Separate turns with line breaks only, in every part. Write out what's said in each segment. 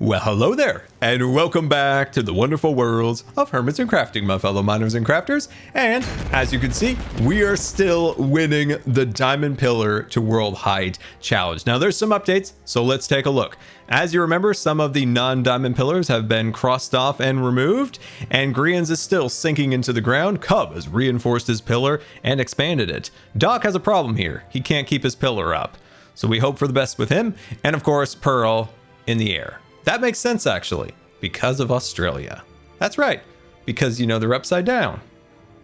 Well, hello there, and welcome back to the wonderful worlds of hermits and crafting, my fellow miners and crafters. And as you can see, we are still winning the Diamond Pillar to World Height Challenge. Now, there's some updates, so let's take a look. As you remember, some of the non-diamond pillars have been crossed off and removed, and Grian's is still sinking into the ground. Cub has reinforced his pillar and expanded it. Doc has a problem here. He can't keep his pillar up, so we hope for the best with him. And of course, Pearl in the air. That makes sense, actually, because of Australia. That's right, because, you know, they're upside down.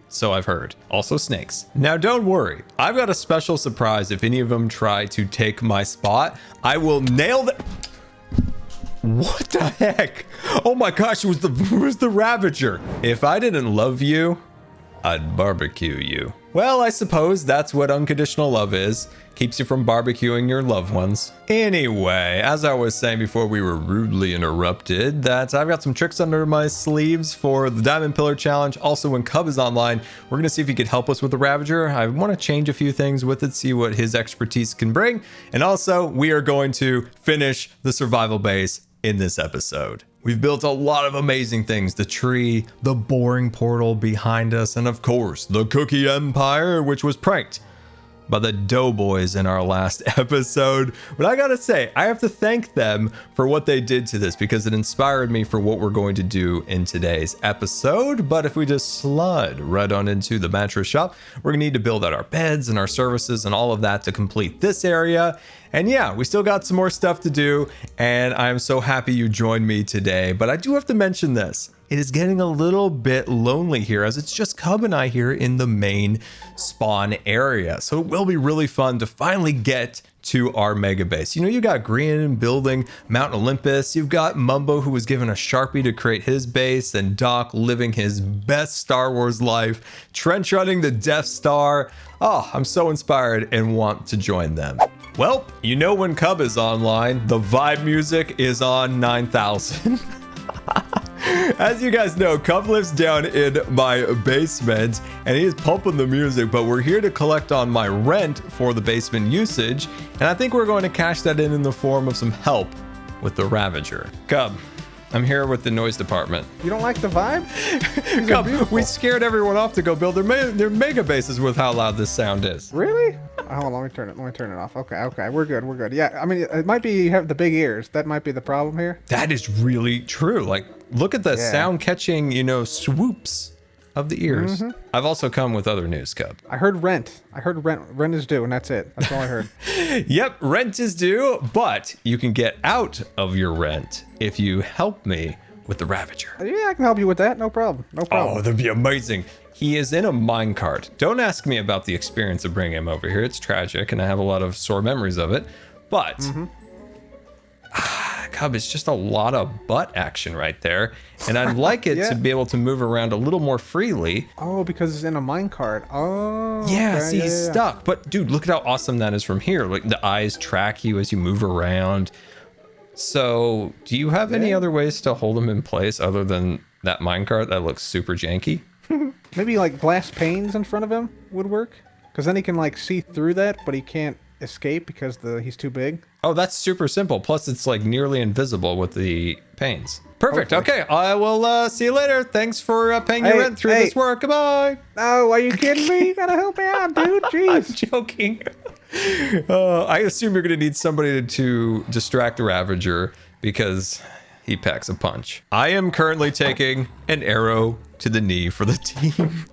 So I've heard. Also snakes. Now, don't worry. I've got a special surprise if any of them try to take my spot. I will nail them. What the heck? Oh my gosh, it was the Ravager. If I didn't love you, I'd barbecue you. Well, I suppose that's what unconditional love is. Keeps you from barbecuing your loved ones. Anyway, as I was saying before we were rudely interrupted, that I've got some tricks under my sleeves for the Diamond Pillar Challenge. Also, when Cub is online, we're going to see if he could help us with the Ravager. I want to change a few things with it, see what his expertise can bring. And also, we are going to finish the survival base in this episode. We've built a lot of amazing things. The tree, the boring portal behind us, and of course, the Cookie Empire, which was pranked by the Doughboys in our last episode. But I gotta say, I have to thank them for what they did to this because it inspired me for what we're going to do in today's episode. But if we just slide right on into the Mattress Shop, we're gonna need to build out our beds and our services and all of that to complete this area. And yeah, we still got some more stuff to do, and I'm so happy you joined me today. But I do have to mention this. It is getting a little bit lonely here as it's just Cub and I here in the main spawn area. So it will be really fun to finally get to our mega base. You know, you got Grian building Mount Olympus. You've got Mumbo, who was given a Sharpie to create his base, and Doc living his best Star Wars life, trench running the Death Star. Oh, I'm so inspired and want to join them. Well, you know, when Cub is online, the vibe music is on 9,000. As you guys know, Cub lives down in my basement and he is pumping the music, but we're here to collect on my rent for the basement usage. And I think we're going to cash that in the form of some help with the Ravager. Cub, I'm here with the noise department.
You don't like the vibe?
Cub, we scared everyone off to go build their mega bases with how loud this sound is.
Really? Oh, hold on, let me turn it off. Okay, we're good. Yeah, I mean, it might be you have the big ears. That might be the problem here.
That is really true. Like, look at the sound catching, you know, swoops of the ears. Mm-hmm. I've also come with other news, Cub.
I heard rent. Rent is due, and that's it. That's all I heard.
Yep, rent is due, but you can get out of your rent if you help me with the Ravager.
Yeah, I can help you with that. No problem.
Oh, that'd be amazing. He is in a minecart. Don't ask me about the experience of bringing him over here. It's tragic, and I have a lot of sore memories of it. But, Cub, it's just a lot of butt action right there. And I'd like it to be able to move around a little more freely.
Oh, because it's in a minecart. Oh.
Yeah,
okay,
see, he's stuck. But, dude, look at how awesome that is from here. Like, the eyes track you as you move around. So, do you have any other ways to hold him in place other than that minecart that looks super janky?
Maybe like glass panes in front of him would work, because then he can like see through that, but he can't escape because he's too big.
Oh, that's super simple. Plus, it's like nearly invisible with the panes. Perfect. Hopefully. Okay, I will see you later. Thanks for paying your rent through this work. Goodbye.
Oh, are you kidding me? You gotta help me out, dude. Jeez.
I'm joking. I assume you're gonna need somebody to distract the Ravager because he packs a punch. I am currently taking an arrow to the knee for the team.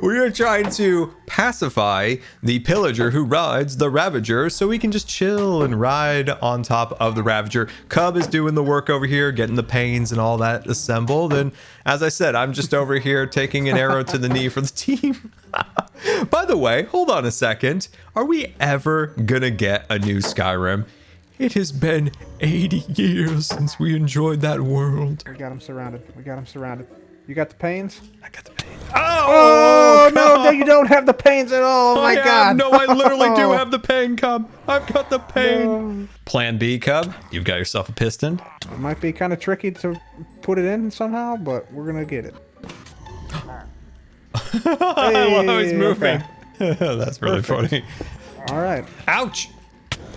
We are trying to pacify the pillager who rides the Ravager so we can just chill and ride on top of the Ravager. Cub is doing the work over here, getting the panes and all that assembled. And as I said, I'm just over here taking an arrow to the knee for the team. By the way, hold on a second. Are we ever gonna get a new Skyrim? It has been 80 years since we enjoyed that world.
We got him surrounded. You got the panes?
I got the panes.
Oh no, you don't have the panes at all. Oh my God.
No, I literally do have the pain, Cub. I've got the pain. No. Plan B, Cub. You've got yourself a piston.
It might be kind of tricky to put it in somehow, but we're going to get it.
I love how he's moving. Okay. That's really funny.
All right.
Ouch.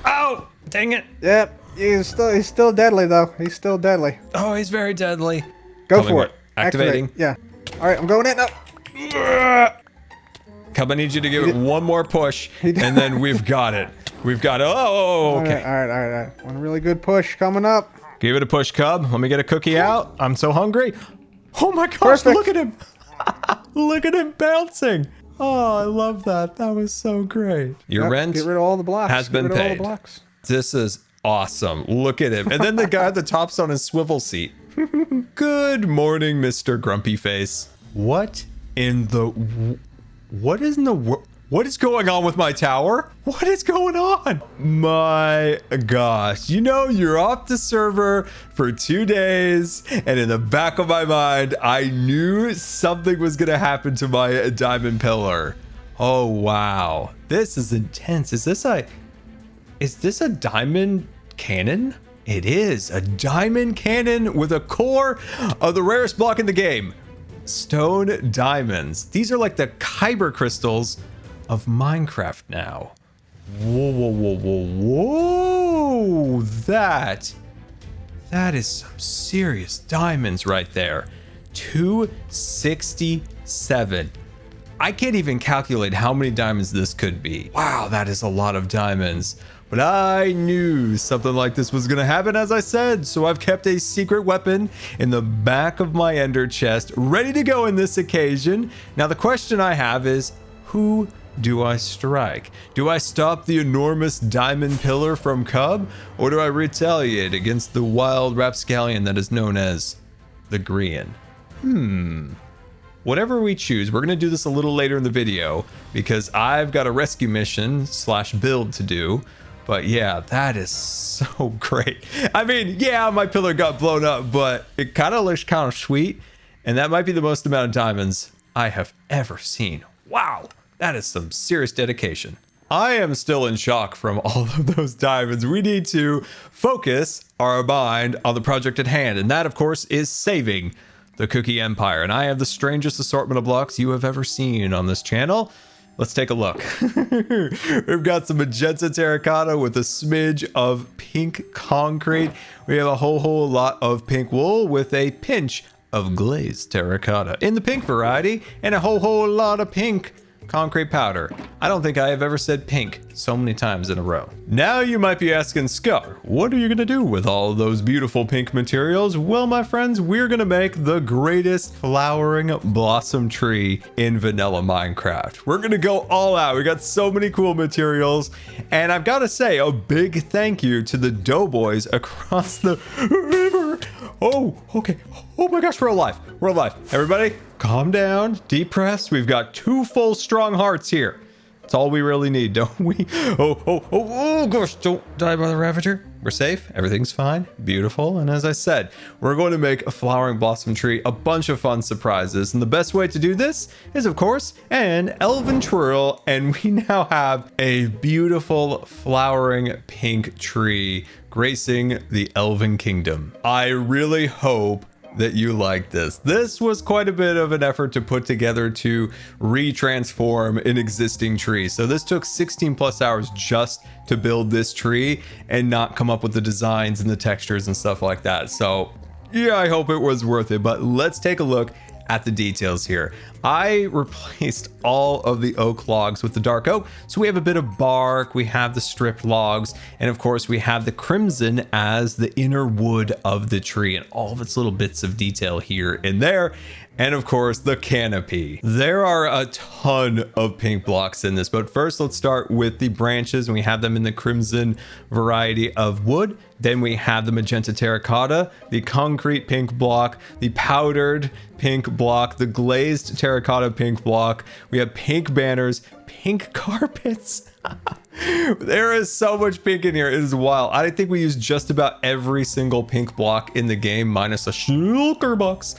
Ow. Dang it.
Yep. He's still deadly though. He's still deadly.
Oh, he's very deadly.
Go
Coming
for
what?
it.
Activating.
Activate. Yeah. All right, I'm going in.
Cub, I need you to give it one more push, and then we've got it. We've got it. Oh, okay.
All right. One really good push coming up.
Give it a push, Cub. Let me get a cookie out. I'm so hungry. Oh my gosh,
Perfect.
look at him. Look at him bouncing. Oh, I love that. That was so great. Your
Yep,
rent
get rid of all the blocks.
has been
Get rid of all
paid.
the blocks.
This is awesome. Look at him. And then the guy at the top's on his swivel seat. Good morning, Mr. Grumpy Face. What in the world? What is going on with my tower? What is going on? My gosh. You know, you're off the server for 2 days, and in the back of my mind, I knew something was going to happen to my diamond pillar. Oh, wow. This is intense. Is this a diamond cannon? It is a diamond cannon with a core of the rarest block in the game. Stone diamonds. These are like the kyber crystals of Minecraft now. Whoa. That is some serious diamonds right there. 267. I can't even calculate how many diamonds this could be. Wow, that is a lot of diamonds. But I knew something like this was gonna happen, as I said, so I've kept a secret weapon in the back of my ender chest, ready to go in this occasion. Now the question I have is, who do I strike? Do I stop the enormous diamond pillar from Cub, or do I retaliate against the wild rapscallion that is known as the Grian? Whatever we choose, we're gonna do this a little later in the video because I've got a rescue mission / build to do. But yeah, that is so great. I mean, yeah, my pillar got blown up, but it kind of looks kind of sweet. And that might be the most amount of diamonds I have ever seen. Wow, that is some serious dedication. I am still in shock from all of those diamonds. We need to focus our mind on the project at hand. And that, of course, is saving the Cookie Empire. And I have the strangest assortment of blocks you have ever seen on this channel. Let's take a look. We've got some magenta terracotta with a smidge of pink concrete. We have a whole lot of pink wool with a pinch of glazed terracotta in the pink variety, and a whole lot of pink concrete powder. I don't think I have ever said pink so many times in a row. Now you might be asking, Scar, what are you gonna do with all of those beautiful pink materials? Well, my friends, we're gonna make the greatest flowering blossom tree in vanilla Minecraft. We're gonna go all out. We got so many cool materials, and I've got to say a big thank you to the doughboys across the river. Oh, okay. Oh my gosh, we're alive. We're alive. Everybody, calm down, deep breaths. We've got 2 full strong hearts here. That's all we really need, don't we? Oh gosh, don't die by the Ravager. We're safe, everything's fine, beautiful. And as I said, we're going to make a flowering blossom tree, a bunch of fun surprises. And the best way to do this is, of course, an elven twirl. And we now have a beautiful flowering pink tree gracing the Elven Kingdom. I really hope that you like this. This was quite a bit of an effort to put together to retransform an existing tree. So this took 16 plus hours just to build this tree and not come up with the designs and the textures and stuff like that. So yeah, I hope it was worth it, but let's take a look at the details here. I replaced all of the oak logs with the dark oak. So we have a bit of bark, we have the stripped logs, and of course we have the crimson as the inner wood of the tree and all of its little bits of detail here and there. And of course the canopy. There are a ton of pink blocks in this, but first let's start with the branches, and we have them in the crimson variety of wood. Then we have the magenta terracotta, the concrete pink block, the powdered pink block, the glazed terracotta pink block. We have pink banners, pink carpets. There is so much pink in here. It is wild. I think we used just about every single pink block in the game, minus a shulker box.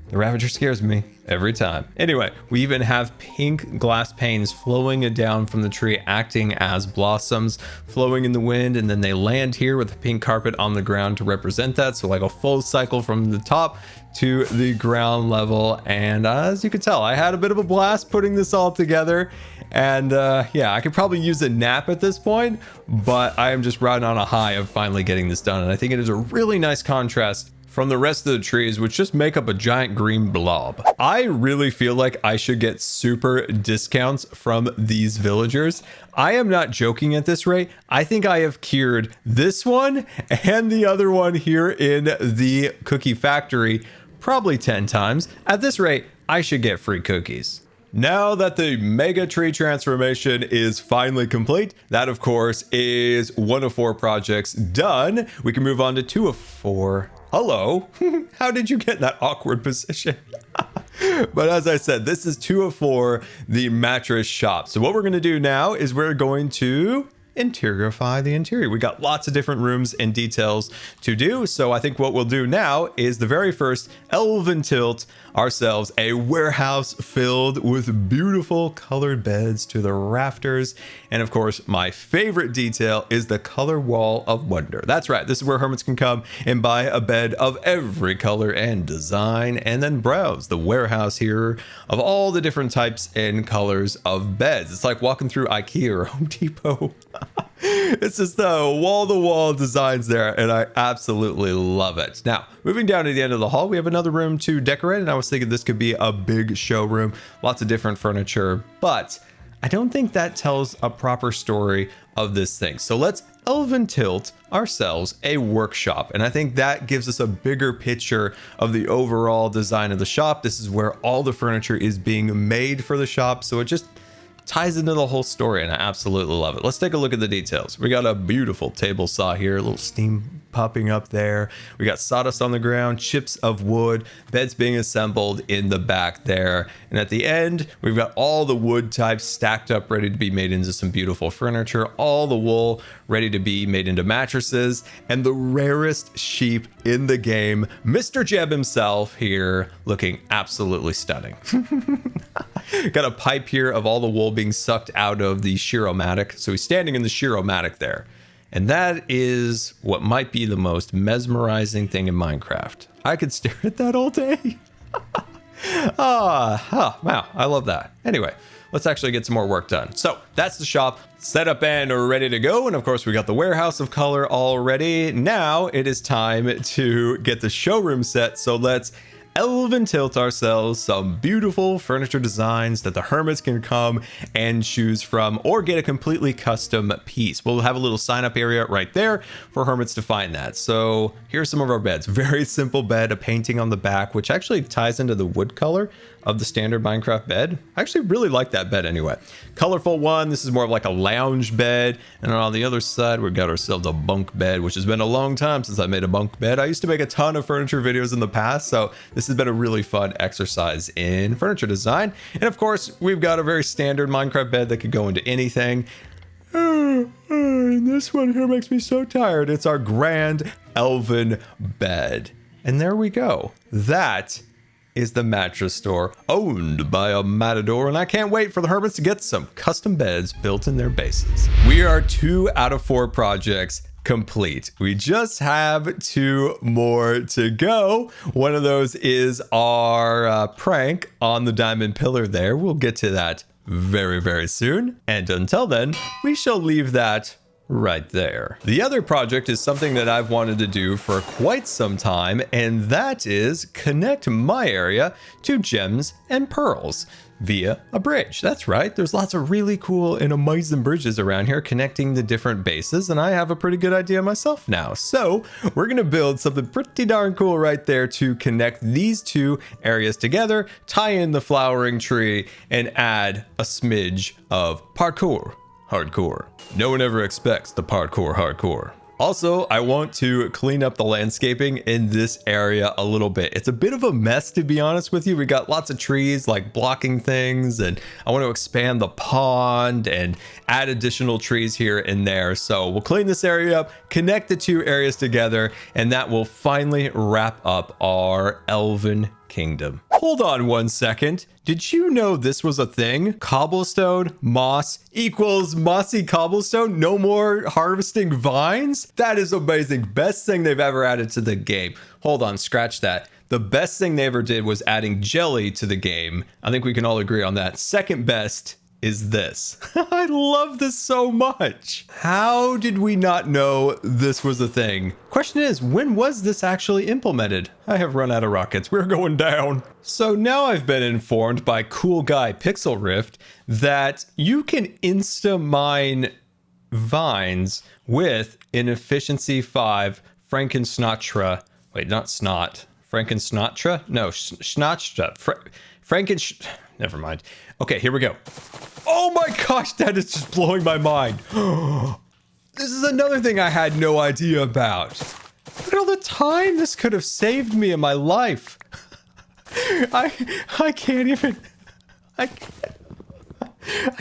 The Ravager scares me every time. Anyway, we even have pink glass panes flowing down from the tree, acting as blossoms, flowing in the wind, and then they land here with a pink carpet on the ground to represent that. So like a full cycle from the top to the ground level. And as you can tell, I had a bit of a blast putting this all together. And yeah, I could probably use a nap at this point, but I am just riding on a high of finally getting this done. And I think it is a really nice contrast from the rest of the trees, which just make up a giant green blob. I really feel like I should get super discounts from these villagers. I am not joking at this rate. I think I have cured this one and the other one here in the cookie factory probably 10 times. At this rate, I should get free cookies. Now that the mega tree transformation is finally complete, that of course is 1 of 4 projects done. We can move on to 2 of 4. Hello. How did you get in that awkward position? But as I said, this is 2 of 4, the Mattress Shop. So what we're going to do now is we're going to interiorify the interior. We got lots of different rooms and details to do. So I think what we'll do now is the very first elven tilt ourselves a warehouse filled with beautiful colored beds to the rafters. And of course, my favorite detail is the color wall of wonder. That's right. This is where hermits can come and buy a bed of every color and design and then browse the warehouse here of all the different types and colors of beds. It's like walking through IKEA or Home Depot. It's just the wall-to-wall designs there, and I absolutely love it. Now, moving down to the end of the hall, we have another room to decorate, and I was thinking this could be a big showroom, lots of different furniture, but I don't think that tells a proper story of this thing. So let's elven tilt ourselves a workshop, and I think that gives us a bigger picture of the overall design of the shop. This is where all the furniture is being made for the shop, so it just ties into the whole story, and I absolutely love it. Let's take a look at the details. We got a beautiful table saw here, a little steam popping up there. We got sawdust on the ground, chips of wood, beds being assembled in the back there. And at the end, we've got all the wood types stacked up, ready to be made into some beautiful furniture, all the wool ready to be made into mattresses, and the rarest sheep in the game, Mr. Jeb himself here, looking absolutely stunning. Got a pipe here of all the wool being sucked out of the Shiromatic. So he's standing in the Shiromatic there. And that is what might be the most mesmerizing thing in Minecraft. I could stare at that all day. Wow, I love that. Anyway, let's actually get some more work done. So that's the shop set up and ready to go. And of course, we got the warehouse of color already. Now it is time to get the showroom set. So let's elven tilt ourselves some beautiful furniture designs that the hermits can come and choose from or get a completely custom piece. We'll have a little sign up area right there for hermits to find that. So here's some of our beds. Very simple bed, a painting on the back, which actually ties into the wood color of the standard Minecraft bed. I actually really like that bed anyway. Colorful one. This is more of like a lounge bed. And on the other side, we've got ourselves a bunk bed, which has been a long time since I made a bunk bed. I used to make a ton of furniture videos in the past, so this has been a really fun exercise in furniture design. And of course, we've got a very standard Minecraft bed that could go into anything. And this one here makes me so tired. It's our grand elven bed. And there we go. That is the mattress store owned by a Matador, and I can't wait for the hermits to get some custom beds built in their bases. We are 2 out of 4 projects complete. We just have 2 more to go. One of those is our prank on the diamond pillar there. We'll get to that very, very soon. And until then, we shall leave that right there. The other project is something that I've wanted to do for quite some time, and that is connect my area to gems and pearls via a bridge. That's right. There's lots of really cool and amazing bridges around here connecting the different bases, and I have a pretty good idea myself now. So we're going to build something pretty darn cool right there to connect these 2 areas together, tie in the flowering tree, and add a smidge of parkour hardcore. No one ever expects the parkour hardcore. Also, I want to clean up the landscaping in this area a little bit. It's a bit of a mess, to be honest with you. We got lots of trees like blocking things, and I want to expand the pond and add additional trees here and there. So we'll clean this area up, connect the two areas together, and that will finally wrap up our Elven Kingdom. Hold on one second. Did you know this was a thing? Cobblestone moss equals mossy cobblestone. No more harvesting vines. That is amazing. Best thing they've ever added to the game. Hold on, scratch that. The best thing they ever did was adding jelly to the game. I think we can all agree on that. Second best is this. I love this so much. How did we not know this was a thing? Question is, when was this actually implemented? I have run out of rockets. We're going down. So now I've been informed by cool guy Pixel Rift that you can insta mine vines with an efficiency 5 Frankensnotra. Wait, not snot. Frankensnotra? No, Schnotra. Never mind. Okay, here we go. Oh my gosh, that is just blowing my mind. This is another thing I had no idea about. Look at all the time this could have saved me in my life. I can't even... I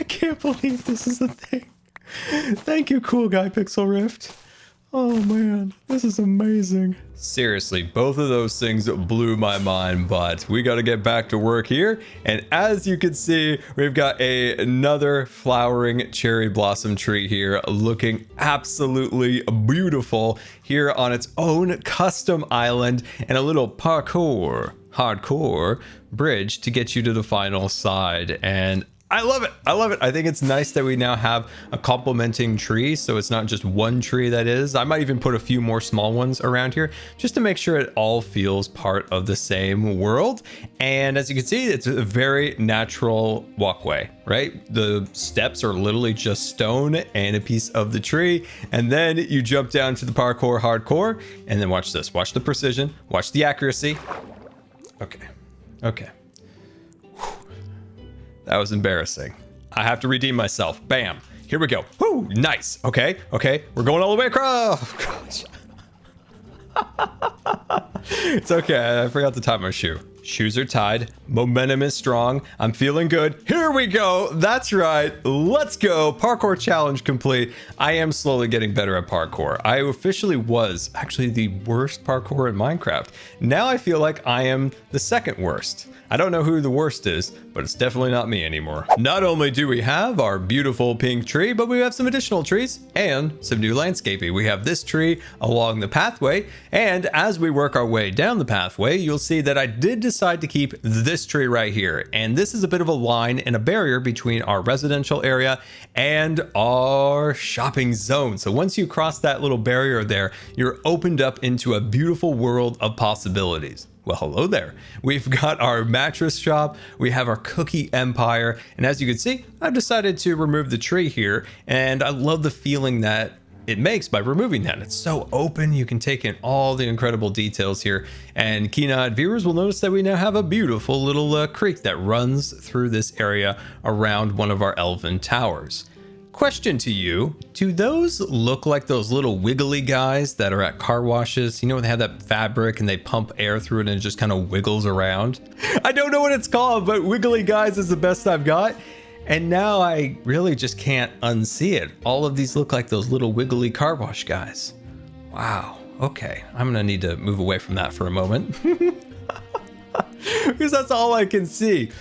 can't believe this is a thing. Thank you, cool guy Pixel Rift. Oh man, this is amazing. Seriously, both of those things blew my mind, but we got to get back to work here. And as you can see, we've got another flowering cherry blossom tree here, looking absolutely beautiful here on its own custom island, and a little parkour, hardcore bridge to get you to the final side. And I love it. I love it. I think it's nice that we now have a complementing tree, so it's not just one tree that is. I might even put a few more small ones around here just to make sure it all feels part of the same world. And as you can see, it's a very natural walkway, right? The steps are literally just stone and a piece of the tree. And then you jump down to the parkour hardcore, and then watch this. Watch the precision. Watch the accuracy. Okay. Okay. That was embarrassing. I have to redeem myself. Bam. Here we go. Whoo, nice. Okay, okay. We're going all the way across. Oh, gosh. It's okay. I forgot to tie my shoe. Shoes are tied. Momentum is strong. I'm feeling good. Here we go. That's right. Let's go. Parkour challenge complete. I am slowly getting better at parkour. I officially was actually the worst parkour in Minecraft. Now I feel like I am the second worst. I don't know who the worst is, but it's definitely not me anymore. Not only do we have our beautiful pink tree, but we have some additional trees and some new landscaping. We have this tree along the pathway, and as we work our way down the pathway, you'll see that I did decide to keep this tree right here. And this is a bit of a line and a barrier between our residential area and our shopping zone. So once you cross that little barrier there, you're opened up into a beautiful world of possibilities. Well, hello there. We've got our mattress shop, we have our cookie empire, and as you can see, I've decided to remove the tree here, and I love the feeling that it makes by removing that. It's so open, you can take in all the incredible details here, and keen-eyed viewers will notice that we now have a beautiful little creek that runs through this area around one of our elven towers. Question to you, do those look like those little wiggly guys that are at car washes? You know, when they have that fabric and they pump air through it and it just kind of wiggles around? I don't know what it's called, but wiggly guys is the best I've got. And now I really just can't unsee it. All of these look like those little wiggly car wash guys. Wow, okay. I'm gonna need to move away from that for a moment. Because that's all I can see.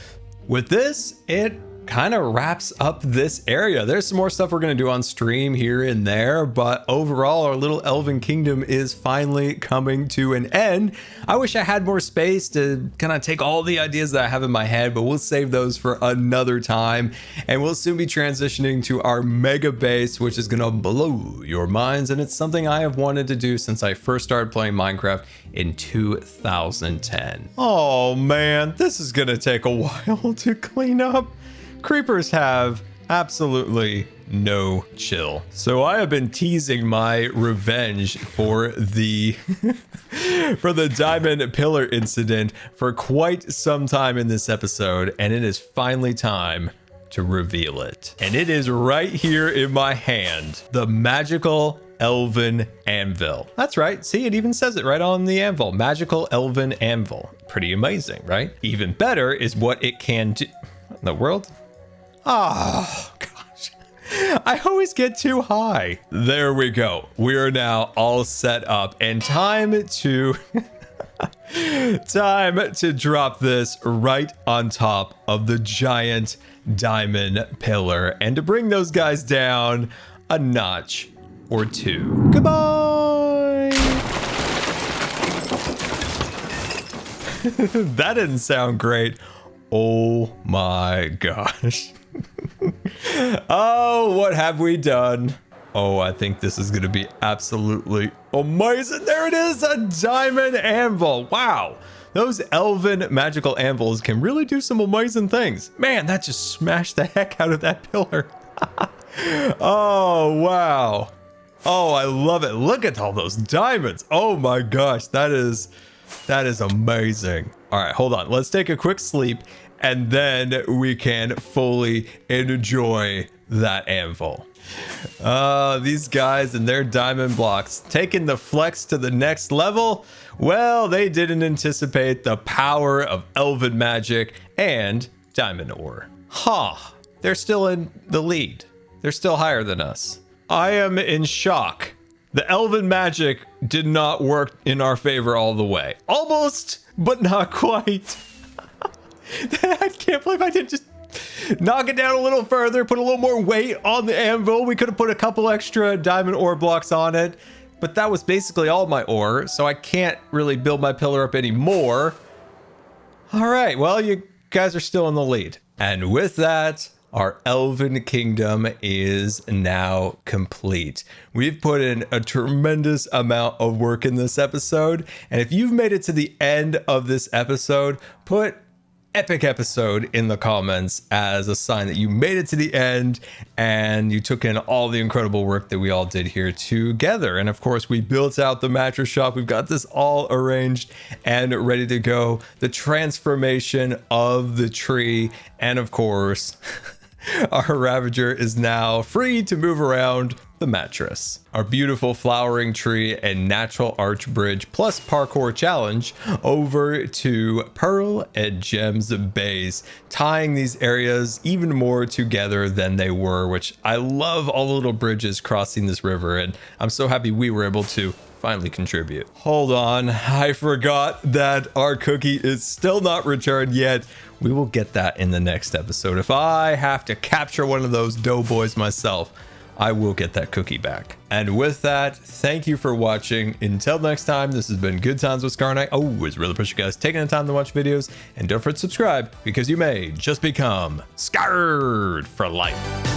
With this, it kind of wraps up this area. There's some more stuff we're going to do on stream here and there, but overall our little Elven Kingdom is finally coming to an end. I wish I had more space to kind of take all the ideas that I have in my head, but we'll save those for another time, and we'll soon be transitioning to our mega base, which is going to blow your minds, and it's something I have wanted to do since I first started playing Minecraft in 2010. Oh man, this is going to take a while to clean up. Creepers have absolutely no chill. So I have been teasing my revenge for the for the diamond pillar incident for quite some time in this episode, and it is finally time to reveal it. And it is right here in my hand. The magical Elven Anvil. That's right. See, it even says it right on the anvil. Magical Elven Anvil. Pretty amazing, right? Even better is what it can do. In the world? Oh, gosh. I always get too high. There we go. We are now all set up and time to drop this right on top of the giant diamond pillar and to bring those guys down a notch or two. Goodbye. That didn't sound great. Oh my gosh. Oh, what have we done? Oh, I think this is going to be absolutely amazing. There it is, a diamond anvil. Wow. Those elven magical anvils can really do some amazing things. Man, that just smashed the heck out of that pillar. Oh, wow. Oh, I love it. Look at all those diamonds. Oh my gosh, that is amazing. All right, hold on. Let's take a quick sleep and then we can fully enjoy that anvil. These guys and their diamond blocks taking the flex to the next level. Well, they didn't anticipate the power of elven magic and diamond ore. They're still in the lead. They're still higher than us. I am in shock. The elven magic did not work in our favor all the way. Almost, but not quite. I can't believe I didn't just knock it down a little further, put a little more weight on the anvil. We could have put a couple extra diamond ore blocks on it, but that was basically all my ore, so I can't really build my pillar up anymore. All right, well, you guys are still in the lead. And with that, our Elven Kingdom is now complete. We've put in a tremendous amount of work in this episode, and if you've made it to the end of this episode, put epic episode in the comments as a sign that you made it to the end and you took in all the incredible work that we all did here together. And of course, we built out the mattress shop. We've got this all arranged and ready to go. The transformation of the tree, and of course, our Ravager is now free to move around the mattress. Our beautiful flowering tree and natural arch bridge plus parkour challenge over to Pearl and Gems Base, tying these areas even more together than they were, which I love all the little bridges crossing this river, and I'm so happy we were able to finally contribute. Hold on, I forgot that our cookie is still not returned yet. We will get that in the next episode. If I have to capture one of those doughboys myself, I will get that cookie back. And with that, thank you for watching. Until next time, this has been Good Times with Scar, and I always really appreciate you guys taking the time to watch videos. And don't forget to subscribe, because you may just become scarred for life.